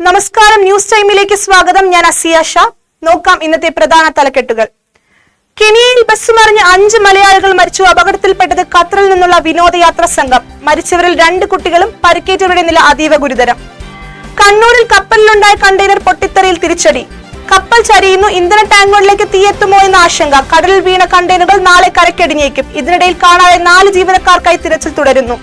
നമസ്കാരം, ന്യൂസ് ടൈമിലേക്ക് സ്വാഗതം. ഞാൻ അസിയ ഷാ. നോക്കാം ഇന്നത്തെ പ്രധാന തലക്കെട്ടുകൾ. കെനിയയിൽ ബസ് മറിഞ്ഞ് 5 മലയാളികൾ മരിച്ചു. അപകടത്തിൽപ്പെട്ടത് ഖത്തറിൽ നിന്നുള്ള വിനോദയാത്രാ സംഘം. മരിച്ചവരിൽ 2 കുട്ടികളും പരിക്കേറ്റവരുടെ നില അതീവ ഗുരുതരം. കണ്ണൂരിൽ കപ്പലിലുണ്ടായ കണ്ടെയ്നർ പൊട്ടിത്തെറിയിൽ തിരിച്ചടി. കപ്പൽ ചരിയുന്നു. ഇന്ധന ടാങ്കുകളിലേക്ക് തീയെത്തുമോ എന്ന ആശങ്ക. കടലിൽ വീണ കണ്ടെയ്നറുകൾ നാളെ കരയ്ക്കടിഞ്ഞേക്കും. ഇതിനിടയിൽ കാണാതെ 4 ജീവനക്കാർക്കായി തിരച്ചിൽ തുടരുന്നു.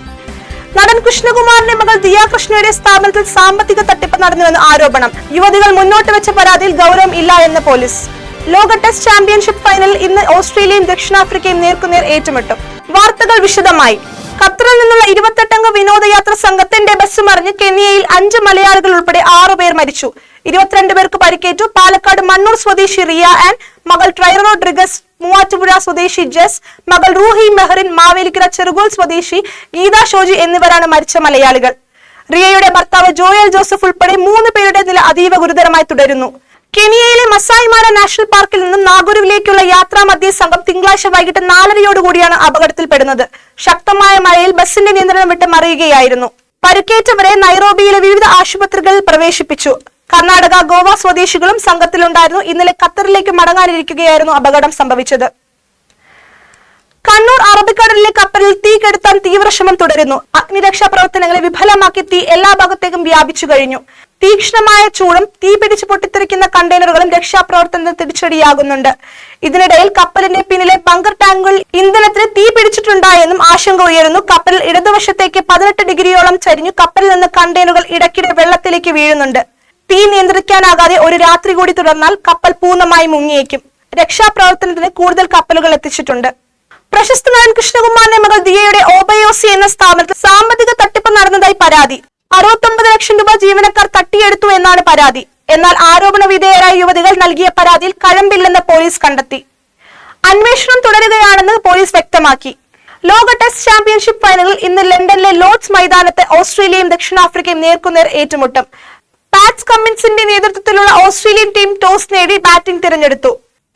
നടൻ കൃഷ്ണകുമാറിന്റെ മകൾ ദിയ കൃഷ്ണയുടെ സ്ഥാപനത്തിൽ സാമ്പത്തിക തട്ടിപ്പ് നടന്നുവെന്ന് ആരോപണം. യുവതികൾ മുന്നോട്ട് വെച്ച പരാതിയിൽ ഗൗരവം ഇല്ല എന്ന് പോലീസ്. ലോക ടെസ്റ്റ് ചാമ്പ്യൻഷിപ്പ് ഫൈനലിൽ ഇന്ന് ഓസ്ട്രേലിയയും ദക്ഷിണാഫ്രിക്കയും നേർക്കുനേർ ഏറ്റുമുട്ടും. വാർത്തകൾ വിശദമായി. ഖത്തറിൽ നിന്നുള്ള 28 അംഗ വിനോദയാത്രാ സംഘത്തിന്റെ ബസ് മറിഞ്ഞ് കെനിയയിൽ 5 മലയാളികൾ ഉൾപ്പെടെ 6 പേർ മരിച്ചു. 22 പേർക്ക് പരിക്കേറ്റു. പാലക്കാട് മണ്ണൂർ സ്വദേശി റിയ ആൻ, മകൾ ട്രൈറ റോഡ്രിഗസ്, മൂവാറ്റുപുഴ സ്വദേശി ജസ്, മകൾ റൂഹി മെഹറിൻ, മാവേലിക്കര ചെറുകോൽ സ്വദേശി ഗീത ഷോജി എന്നിവരാണ് മരിച്ച മലയാളികൾ. റിയയുടെ ഭർത്താവ് ജോയൽ ജോസഫ് ഉൾപ്പെടെ 3 പേരുടെ നില അതീവ ഗുരുതരമായി തുടരുന്നു. കെനിയയിലെ മസായ് മാര നാഷണൽ പാർക്കിൽ നിന്നും നാഗുരുവിലേക്കുള്ള യാത്രാമധ്യേ സംഘം തിങ്കളാഴ്ച വൈകിട്ട് 4:30 അപകടത്തിൽപ്പെടുന്നത്. ശക്തമായ മഴയിൽ ബസിന്റെ നിയന്ത്രണം വിട്ട് മറിയുകയായിരുന്നു. പരിക്കേറ്റവരെ നൈറോബിയിലെ വിവിധ ആശുപത്രികളിൽ പ്രവേശിപ്പിച്ചു. കർണാടക, ഗോവ സ്വദേശികളും സംഘത്തിലുണ്ടായിരുന്നു. ഇന്നലെ ഖത്തറിലേക്ക് മടങ്ങാനിരിക്കുകയായിരുന്നു അപകടം സംഭവിച്ചത്. കണ്ണൂർ അറബിക്കടലിലെ കപ്പലിൽ തീ കെടുത്താൻ തീവ്രശ്രമം തുടരുന്നു. അഗ്നിരക്ഷാ പ്രവർത്തനങ്ങളെ വിഫലമാക്കി തീ എല്ലാ ഭാഗത്തേക്കും വ്യാപിച്ചു കഴിഞ്ഞു. തീക്ഷ്ണമായ ചൂടും തീ പിടിച്ച് പൊട്ടിത്തെറിക്കുന്ന കണ്ടെയ്നറുകളും രക്ഷാപ്രവർത്തനത്തിന് തിരിച്ചടിയാകുന്നുണ്ട്. ഇതിനിടയിൽ കപ്പലിന്റെ പിന്നിലെ ബങ്കർ ടാങ്കുകൾ ഇന്ധനത്തിന് തീ പിടിച്ചിട്ടുണ്ടായെന്നും ആശങ്ക ഉയരുന്നു. കപ്പലിൽ ഇടതുവശത്തേക്ക് 18 ഡിഗ്രിയോളം ചരിഞ്ഞു. കപ്പലിൽ നിന്ന് കണ്ടെയ്നറുകൾ ഇടയ്ക്കിടെ വെള്ളത്തിലേക്ക് വീഴുന്നുണ്ട്. തീ നിയന്ത്രിക്കാനാകാതെ ഒരു രാത്രി കൂടി തുടർന്നാൽ കപ്പൽ പൂർണ്ണമായി മുങ്ങിയേക്കും. രക്ഷാപ്രവർത്തനത്തിന് കൂടുതൽ കപ്പലുകൾ എത്തിച്ചിട്ടുണ്ട്. പ്രശസ്ത നടൻ കൃഷ്ണകുമാറിന്റെ മകൾ ദിയയുടെ ഓബയോസി എന്ന സ്ഥാപനത്തിൽ സാമ്പത്തിക തട്ടിപ്പ് നടന്നതായി പരാതി. 69 ലക്ഷം രൂപ ജീവനക്കാർ തട്ടിയെടുത്തു എന്നാണ് പരാതി. എന്നാൽ ആരോപണ വിധേയരായ യുവതികൾ നൽകിയ പരാതിയിൽ കഴമ്പില്ലെന്ന് പോലീസ് കണ്ടെത്തി. അന്വേഷണം തുടരുകയാണെന്ന് പോലീസ് വ്യക്തമാക്കി. ലോക ടെസ്റ്റ് ചാമ്പ്യൻഷിപ്പ് ഫൈനലിൽ ഇന്ന് ലണ്ടനിലെ ലോർഡ്സ് മൈതാനത്ത് ഓസ്ട്രേലിയയും ദക്ഷിണാഫ്രിക്കയും നേർക്കുനേർ ഏറ്റുമുട്ടും. പാറ്റ് കമ്മിൻസിന്റെ നേതൃത്വത്തിലുള്ള ഓസ്ട്രേലിയൻ ടീം ടോസ് നേടി ബാറ്റിംഗ് തിരഞ്ഞെടുത്തു.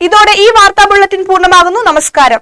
ഇതോടെ ഈ വാർത്താ ബുള്ളറ്റിൻ പൂർണ്ണമാകുന്നു. നമസ്കാരം.